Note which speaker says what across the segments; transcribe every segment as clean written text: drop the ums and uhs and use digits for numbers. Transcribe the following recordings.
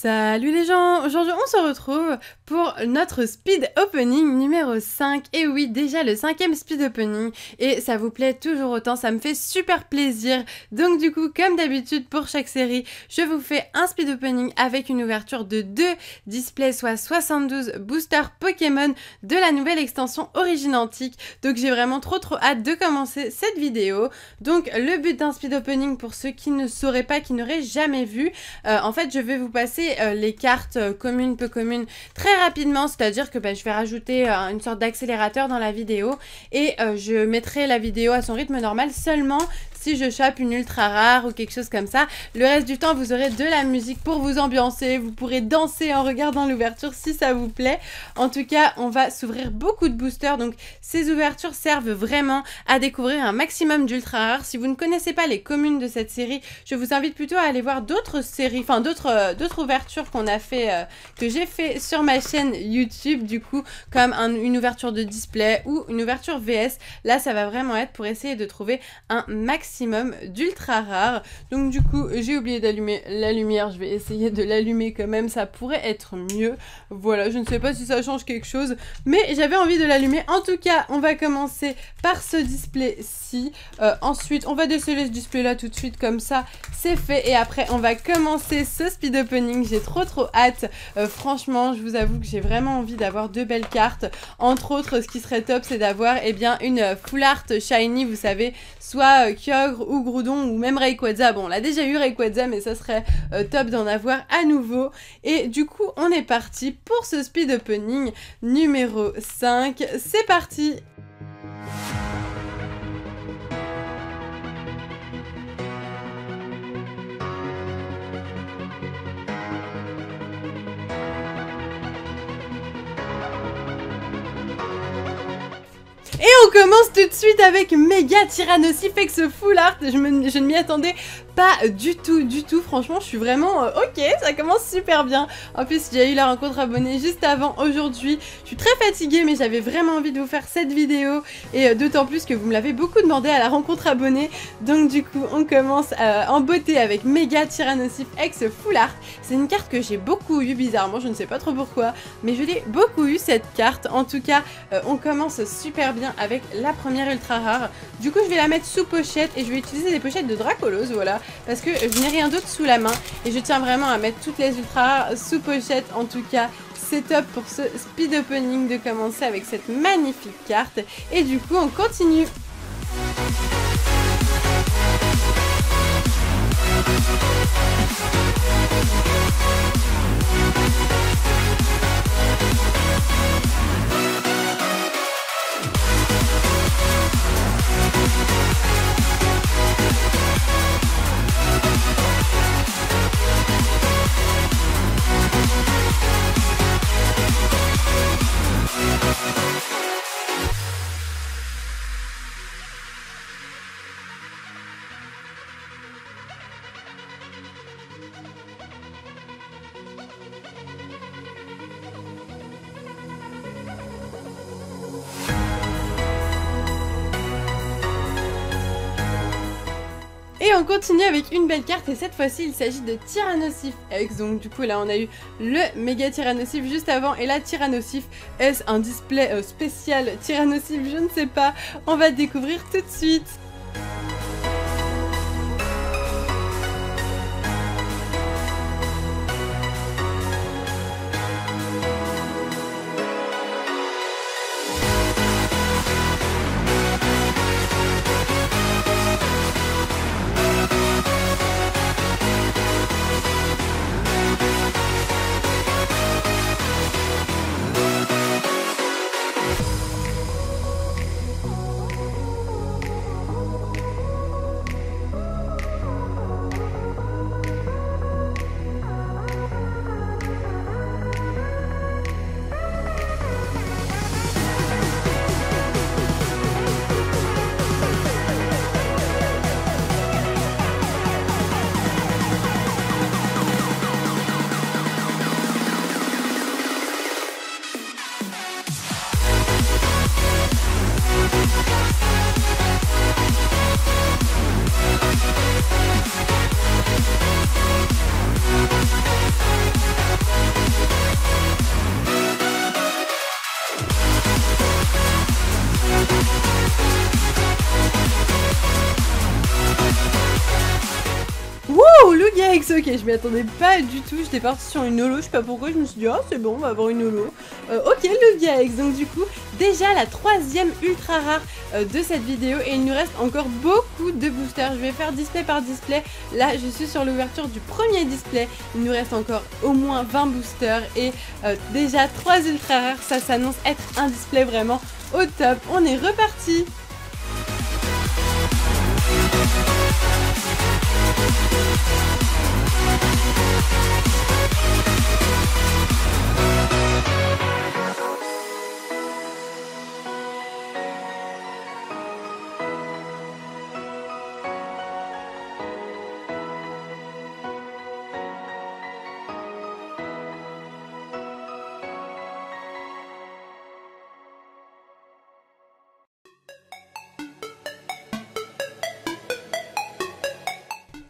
Speaker 1: Salut les gens, aujourd'hui on se retrouve pour notre speed opening numéro 5. Et oui, déjà le 5e speed opening et ça vous plaît toujours autant, ça me fait super plaisir. Donc du coup, comme d'habitude pour chaque série, je vous fais un speed opening avec une ouverture de 2 displays, soit 72 boosters Pokémon de la nouvelle extension Origine Antique. Donc j'ai vraiment trop hâte de commencer cette vidéo. Donc le but d'un speed opening, pour ceux qui ne sauraient pas, qui n'auraient jamais vu, en fait je vais vous passer les cartes communes, peu communes très rapidement, c'est-à-dire que je vais rajouter une sorte d'accélérateur dans la vidéo et je mettrai la vidéo à son rythme normal seulement si je chope une ultra rare ou quelque chose comme ça. Le reste du temps, vous aurez de la musique pour vous ambiancer, vous pourrez danser en regardant l'ouverture si ça vous plaît. En tout cas, on va s'ouvrir beaucoup de boosters, donc ces ouvertures servent vraiment à découvrir un maximum d'ultra rares. Si vous ne connaissez pas les communes de cette série, je vous invite plutôt à aller voir d'autres séries, enfin d'autres ouvertures qu'on a fait, que j'ai fait sur ma chaîne YouTube, du coup, comme une ouverture de display ou une ouverture VS. Là, ça va vraiment être pour essayer de trouver un maximum d'ultra rares. Donc du coup, j'ai oublié d'allumer la lumière, je vais essayer de l'allumer quand même, ça pourrait être mieux. Voilà, je ne sais pas si ça change quelque chose, mais j'avais envie de l'allumer. En tout cas, on va commencer par ce display-ci. Ensuite, on va déceler ce display-là tout de suite, comme ça, c'est fait. Et après, on va commencer ce speed opening. J'ai trop hâte. Franchement, je vous avoue que j'ai vraiment envie d'avoir de belles cartes. Entre autres, ce qui serait top, c'est d'avoir une full art shiny, vous savez, soit Kyogre ou Groudon ou même Rayquaza. Bon, on l'a déjà eu Rayquaza, mais ça serait top d'en avoir à nouveau. Et du coup, on est parti pour ce speed opening numéro 5. C'est parti! Et on commence tout de suite avec Mega Tyrannosifex Full Art. Je ne m'y attendais pas du tout. Franchement, je suis vraiment ok, ça commence super bien. En plus, j'ai eu la rencontre abonnée juste avant aujourd'hui. Je suis très fatiguée, mais j'avais vraiment envie de vous faire cette vidéo. Et d'autant plus que vous me l'avez beaucoup demandé à la rencontre abonnée. Donc du coup, on commence en beauté avec Mega Tyrannosifex Full Art. C'est une carte que j'ai beaucoup eu, bizarrement, je ne sais pas trop pourquoi. Mais je l'ai beaucoup eu, cette carte. En tout cas, on commence super bien avec la première ultra rare. Du coup, je vais la mettre sous pochette et je vais utiliser des pochettes de Dracolos, voilà, parce que je n'ai rien d'autre sous la main et je tiens vraiment à mettre toutes les ultra rares sous pochette. En tout cas, c'est top pour ce speed opening de commencer avec cette magnifique carte. Et du coup, on continue. Et on continue avec une belle carte et cette fois-ci il s'agit de Tyrannosifex. Donc du coup là on a eu le méga Tyrannosif juste avant et la Tyrannosif. Est-ce un display spécial Tyrannosif? Je ne sais pas, on va découvrir tout de suite. X, ok, je m'y attendais pas du tout, j'étais partie sur une holo, je sais pas pourquoi, je me suis dit oh c'est bon, on va avoir une holo. Ok, Lugia X, donc du coup, déjà la 3e ultra rare de cette vidéo et il nous reste encore beaucoup de boosters. Je vais faire display par display, là je suis sur l'ouverture du premier display, il nous reste encore au moins 20 boosters et déjà 3 ultra rares, ça s'annonce être un display vraiment au top. On est reparti.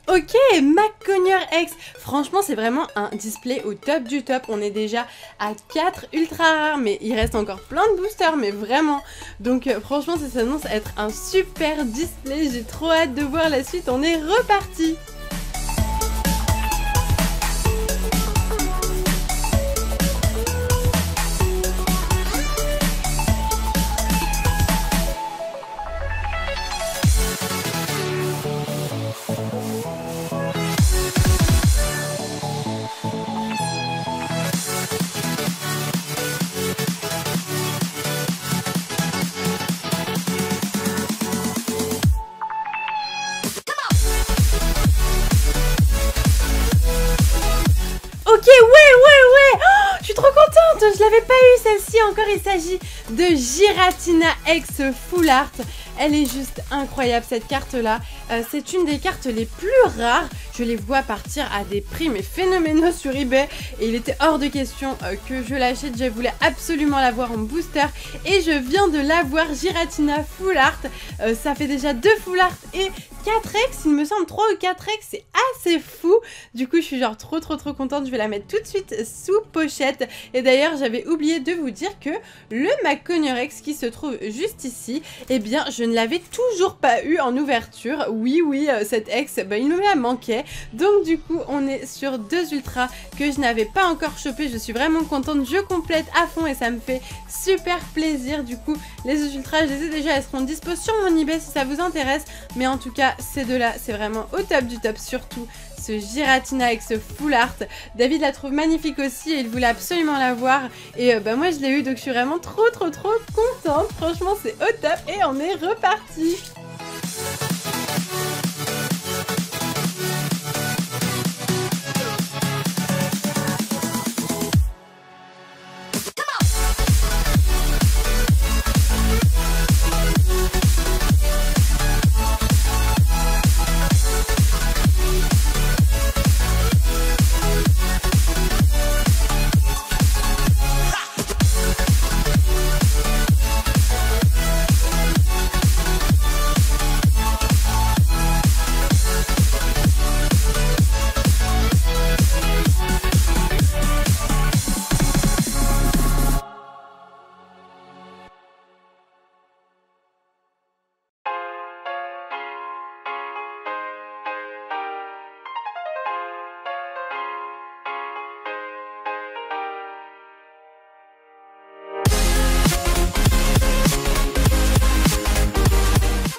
Speaker 1: Ok, McConner X, franchement c'est vraiment un display au top du top, on est déjà à 4 ultra rares, mais il reste encore plein de boosters, mais vraiment, donc franchement ça s'annonce être un super display, j'ai trop hâte de voir la suite, on est reparti. Ok, ouais, oh, je suis trop contente, je l'avais pas eu celle-ci encore, il s'agit de Giratina X Full Art. Elle est juste incroyable cette carte là, c'est une des cartes les plus rares, je les vois partir à des prix mais phénoménaux sur eBay et il était hors de question que je l'achète, je voulais absolument l'avoir en booster et je viens de l'avoir. Giratina Full Art, ça fait déjà 2 Full Art et 4X, il me semble 3 ou 4X, c'est assez fou. Du coup je suis genre trop contente, je vais la mettre tout de suite sous pochette. Et d'ailleurs j'avais oublié de vous dire que le McConner X qui se trouve juste ici, eh bien je ne l'avais toujours pas eu en ouverture. Oui, cette X, bah, il me la manquait. Donc du coup on est sur 2 ultras que je n'avais pas encore chopé. Je suis vraiment contente, je complète à fond et ça me fait super plaisir. Du coup les ultras je les ai déjà, elles seront dispo sur mon eBay si ça vous intéresse. Mais en tout cas ces deux là c'est vraiment au top du top, surtout ce Giratina X Full Art. David la trouve magnifique aussi et il voulait absolument la voir et bah moi je l'ai eu, donc je suis vraiment trop contente. Franchement c'est au top et on est reparti.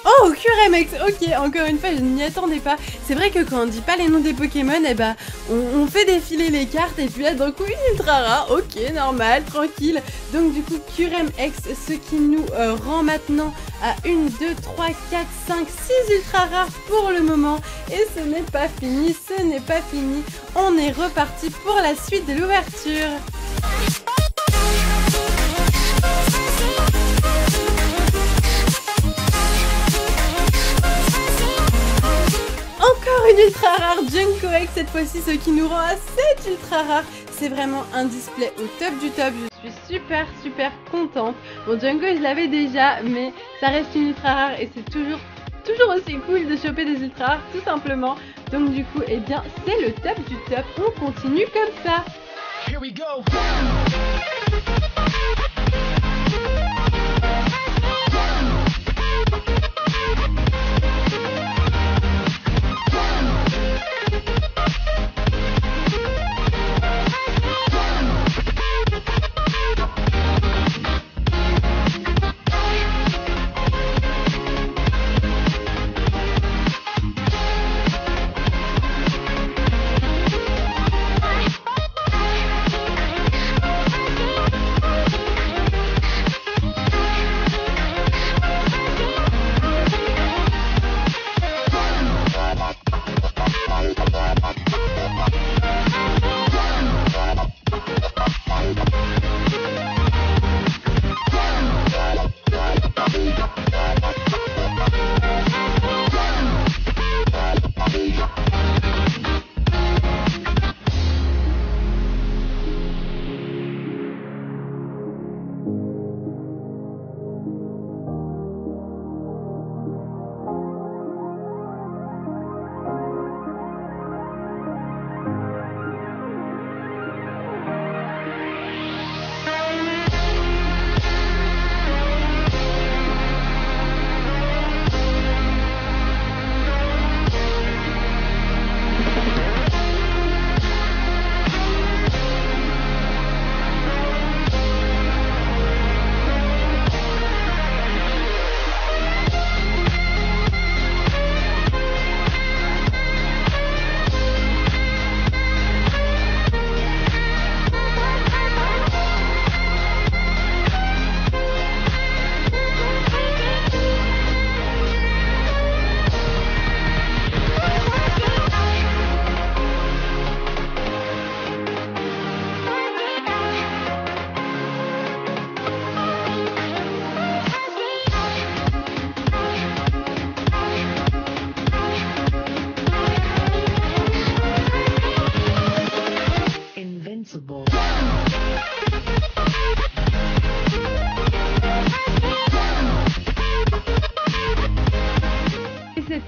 Speaker 1: Oh, Curemex, ok, encore une fois, je ne m'y attendais pas. C'est vrai que quand on dit pas les noms des Pokémon, eh ben, on fait défiler les cartes et puis là, d'un coup, une ultra rare. Ok, normal, tranquille. Donc, du coup, Curemex, ce qui nous rend maintenant à 1, 2, 3, 4, 5, 6 ultra rares pour le moment. Et ce n'est pas fini, ce n'est pas fini. On est reparti pour la suite de l'ouverture. Encore une ultra rare Junko X, cette fois-ci, ce qui nous rend à 7 ultra rares. C'est vraiment un display au top du top, je suis super contente. Bon, Junko je l'avais déjà, mais ça reste une ultra rare et c'est toujours aussi cool de choper des ultra rares tout simplement. Donc du coup, eh bien c'est le top du top, on continue comme ça. Here we go.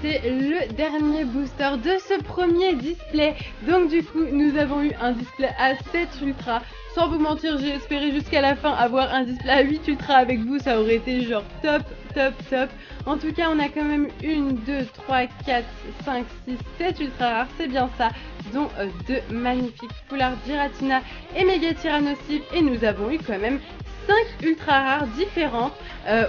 Speaker 1: c'est le dernier booster de ce premier display. Donc du coup, nous avons eu un display à 7 Ultra. Sans vous mentir, j'ai espéré jusqu'à la fin avoir un display à 8 Ultra avec vous, ça aurait été genre top, top, top. En tout cas, on a quand même 1, 2, 3, 4, 5, 6, 7 Ultra rares, c'est bien ça, dont 2 magnifiques Full Art Giratina et Mega Tyrannosaurus. Et nous avons eu quand même 5 ultra rares différentes.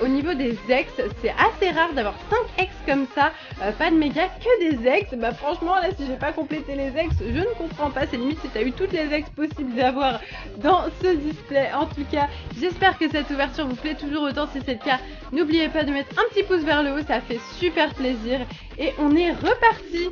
Speaker 1: Au niveau des ex, c'est assez rare d'avoir 5 ex comme ça, pas de méga, que des ex. Bah franchement là, si j'ai pas complété les ex, je ne comprends pas, c'est limite si t'as eu toutes les ex possibles d'avoir dans ce display. En tout cas, j'espère que cette ouverture vous plaît toujours autant. Si c'est le cas, n'oubliez pas de mettre un petit pouce vers le haut, ça fait super plaisir. Et on est reparti.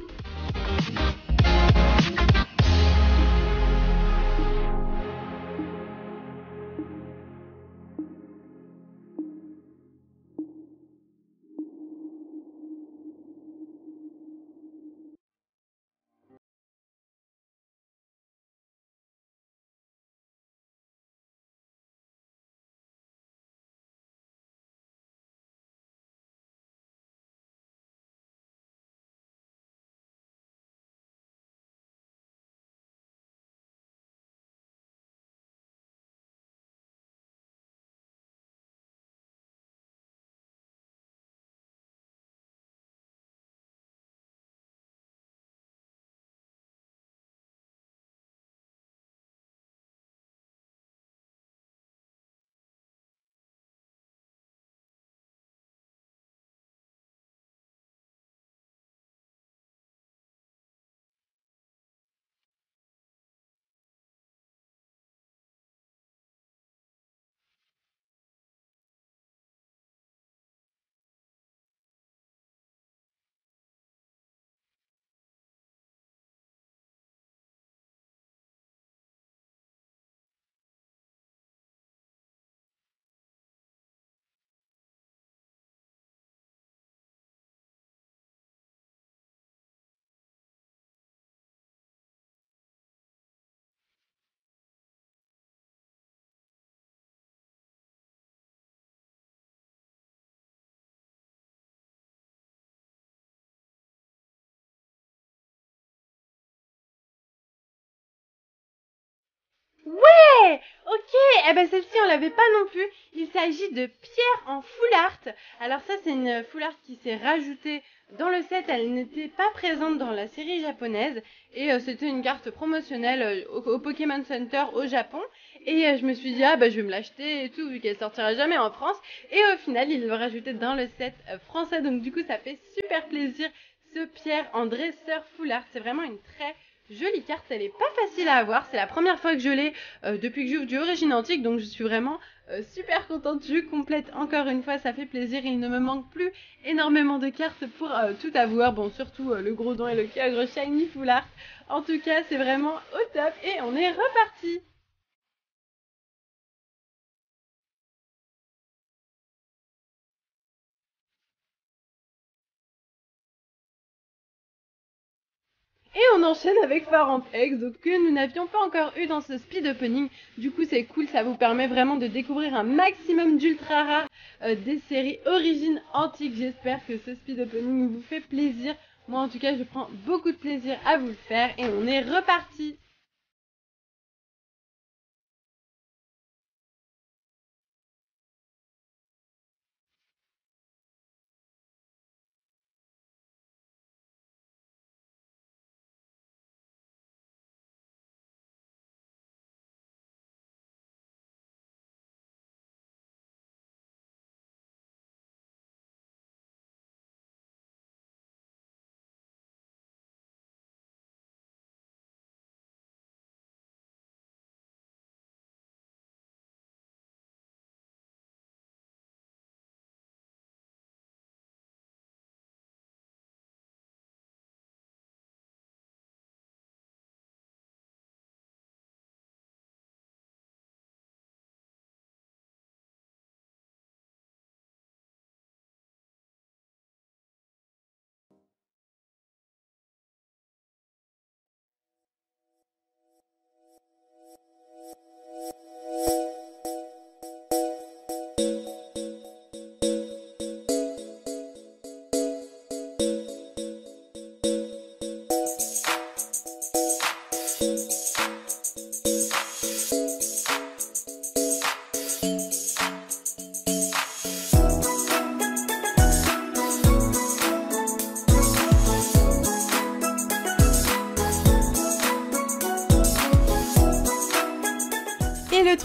Speaker 1: Ouais, ok, eh ben celle-ci on l'avait pas non plus. Il s'agit de Pierre en full art. Alors ça c'est une full art qui s'est rajoutée dans le set, elle n'était pas présente dans la série japonaise et c'était une carte promotionnelle au Pokémon Center au Japon et je me suis dit ah bah je vais me l'acheter et tout vu qu'elle sortira jamais en France et au final ils l'ont rajouté dans le set français donc du coup ça fait super plaisir. Ce Pierre en dresseur full art, c'est vraiment une très jolie carte, elle est pas facile à avoir, c'est la première fois que je l'ai depuis que j'ouvre du Origine Antique, donc je suis vraiment super contente, je complète encore une fois, ça fait plaisir, il ne me manque plus énormément de cartes pour tout avoir, bon surtout le gros don et le Kyogre Shiny Full Art, en tout cas c'est vraiment au top et on est reparti. Et on enchaîne avec Farm X, donc que nous n'avions pas encore eu dans ce speed opening. Du coup, c'est cool, ça vous permet vraiment de découvrir un maximum d'ultra rares des séries origines antiques. J'espère que ce speed opening vous fait plaisir. Moi, en tout cas, je prends beaucoup de plaisir à vous le faire et on est reparti.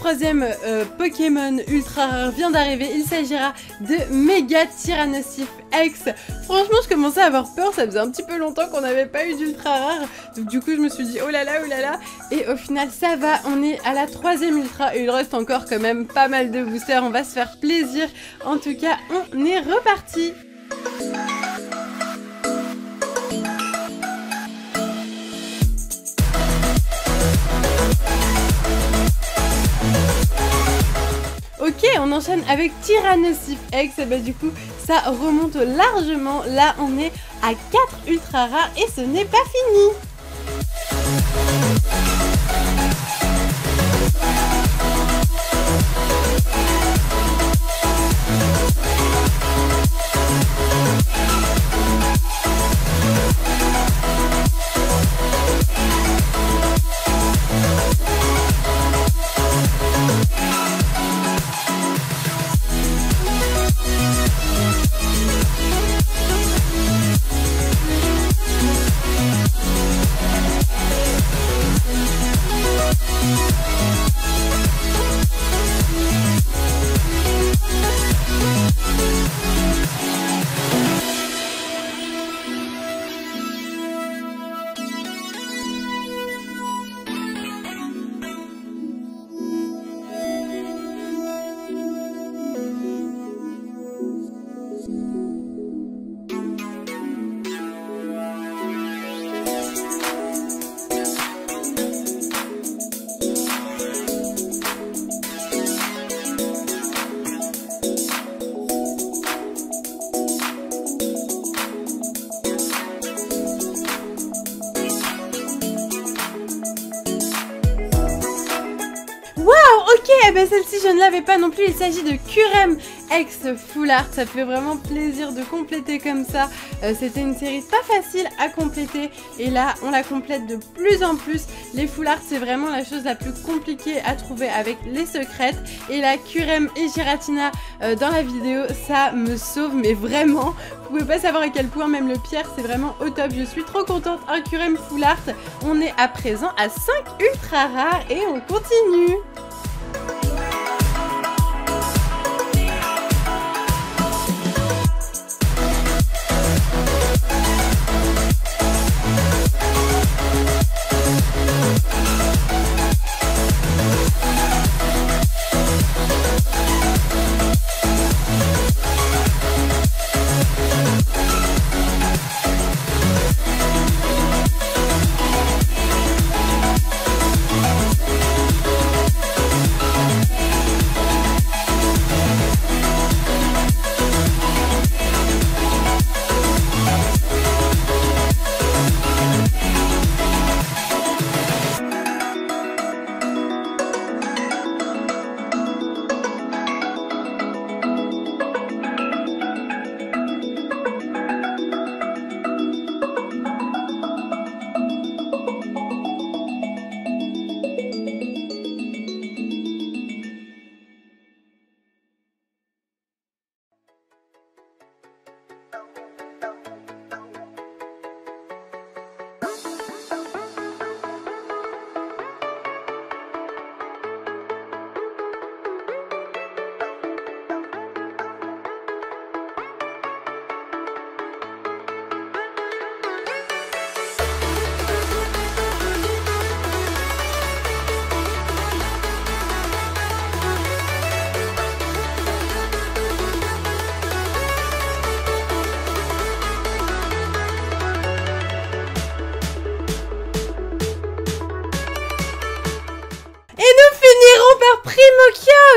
Speaker 1: troisième Pokémon ultra rare vient d'arriver. Il s'agira de Mega Tyrannosif X. Franchement, je commençais à avoir peur. Ça faisait un petit peu longtemps qu'on n'avait pas eu d'ultra rare. Donc du coup, je me suis dit oh là là, oh là là. Et au final, ça va. On est à la troisième ultra et il reste encore quand même pas mal de boosters. On va se faire plaisir. En tout cas, on est reparti. Ok, on enchaîne avec Tyrannosif X, et bah du coup ça remonte largement, là on est à 4 ultra rares et ce n'est pas fini. Ok, eh ben celle-ci je ne l'avais pas non plus, il s'agit de Curem X Full Art, ça fait vraiment plaisir de compléter comme ça, c'était une série pas facile à compléter et là on la complète de plus en plus. Les Full Art c'est vraiment la chose la plus compliquée à trouver avec les secrètes et la Curem et Giratina dans la vidéo ça me sauve mais vraiment, vous pouvez pas savoir à quel point même le Pierre c'est vraiment au top, je suis trop contente. Un Curem Full Art, on est à présent à 5 ultra rares et on continue.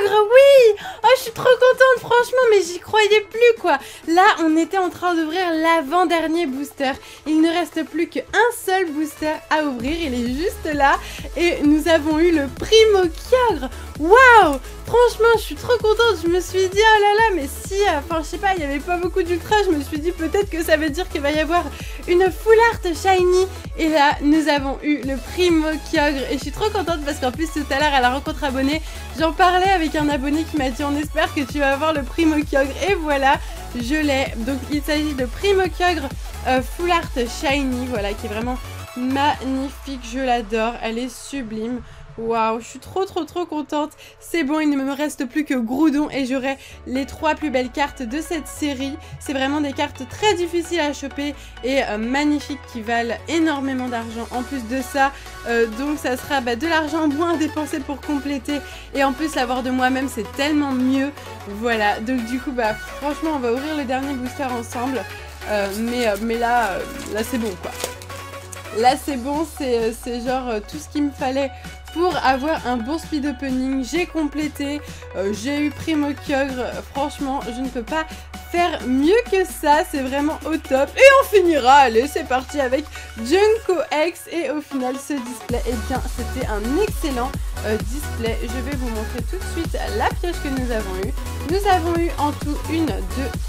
Speaker 1: Oui! Oh, je suis trop contente, franchement, mais j'y croyais plus, quoi. Là, on était en train d'ouvrir l'avant-dernier booster. Il ne reste plus qu'un seul booster à ouvrir. Il est juste là. Et nous avons eu le Primo Kyogre. Waouh! Franchement, je suis trop contente. Je me suis dit, oh là là, mais si, enfin, je sais pas, il n'y avait pas beaucoup d'ultra. Je me suis dit, peut-être que ça veut dire qu'il va y avoir une Full Art Shiny. Et là, nous avons eu le Primo Kyogre. Et je suis trop contente parce qu'en plus, tout à l'heure, à la rencontre abonnée, j'en parlais avec un abonné qui m'a dit, on espère que tu vas avoir le Primo Kyogre. Et voilà, je l'ai. Donc, il s'agit de Primo Kyogre Full Art Shiny, voilà, qui est vraiment magnifique. Je l'adore, elle est sublime. Waouh, je suis trop contente. C'est bon, il ne me reste plus que Groudon et j'aurai les 3 plus belles cartes de cette série. C'est vraiment des cartes très difficiles à choper et magnifiques qui valent énormément d'argent. En plus de ça, donc ça sera de l'argent moins à dépenser pour compléter. Et en plus, l'avoir de moi-même, c'est tellement mieux. Voilà, donc du coup, franchement, on va ouvrir le dernier booster ensemble. Mais là c'est bon, quoi. Là c'est bon, c'est genre tout ce qu'il me fallait pour avoir un bon speed opening. J'ai complété, j'ai eu Primo Kyogre, franchement je ne peux pas faire mieux que ça, c'est vraiment au top. Et on finira, allez c'est parti avec Junko X. Et au final ce display, eh bien c'était un excellent display. Je vais vous montrer tout de suite la pioche que nous avons eue. Nous avons eu en tout 1, 2,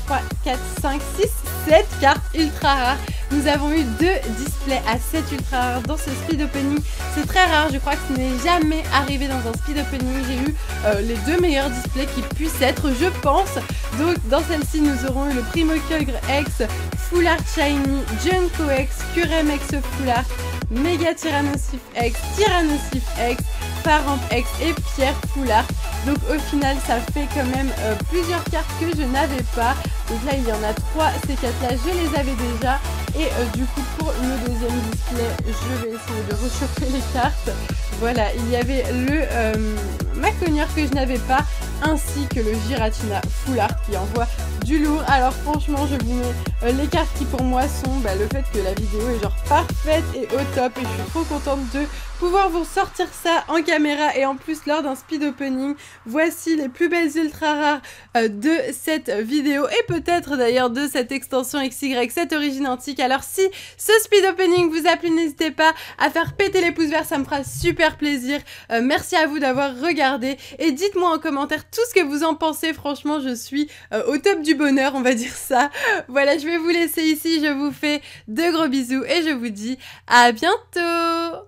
Speaker 1: 3, 4, 5, 6, 7 cartes ultra rares. Nous avons eu 2 displays à 7 ultra rares dans ce speed opening. C'est très rare, je crois que ce n'est jamais arrivé dans un speed opening. J'ai eu les 2 meilleurs displays qui puissent être, je pense. Donc dans celle-ci, nous aurons eu le Primo Kyogre X, Full Art Shiny, Junko X, Curem X Full Art, Mega Tyrannosif X, Tyrannosif X, Paramp X et Pierre Full Art. Donc au final ça fait quand même plusieurs cartes que je n'avais pas. Donc là il y en a 3, ces 4 là je les avais déjà. Et du coup pour le deuxième display je vais essayer de rechoper les cartes. Voilà, il y avait le Maconière que je n'avais pas, ainsi que le Giratina Full Art qui envoie du lourd. Alors franchement je vous mets les cartes qui pour moi sont le fait que la vidéo est genre parfaite et au top. Et je suis trop contente de pouvoir vous sortir ça en caméra et en plus lors d'un speed opening. Voici les plus belles ultra rares de cette vidéo et peut-être d'ailleurs de cette extension XY, cette origine antique. Alors si ce speed opening vous a plu, n'hésitez pas à faire péter les pouces verts, ça me fera super plaisir. Merci à vous d'avoir regardé et dites-moi en commentaire tout ce que vous en pensez. Franchement je suis au top du bonheur, on va dire ça. Voilà, je vais vous laisser ici, je vous fais de gros bisous et je vous dis à bientôt.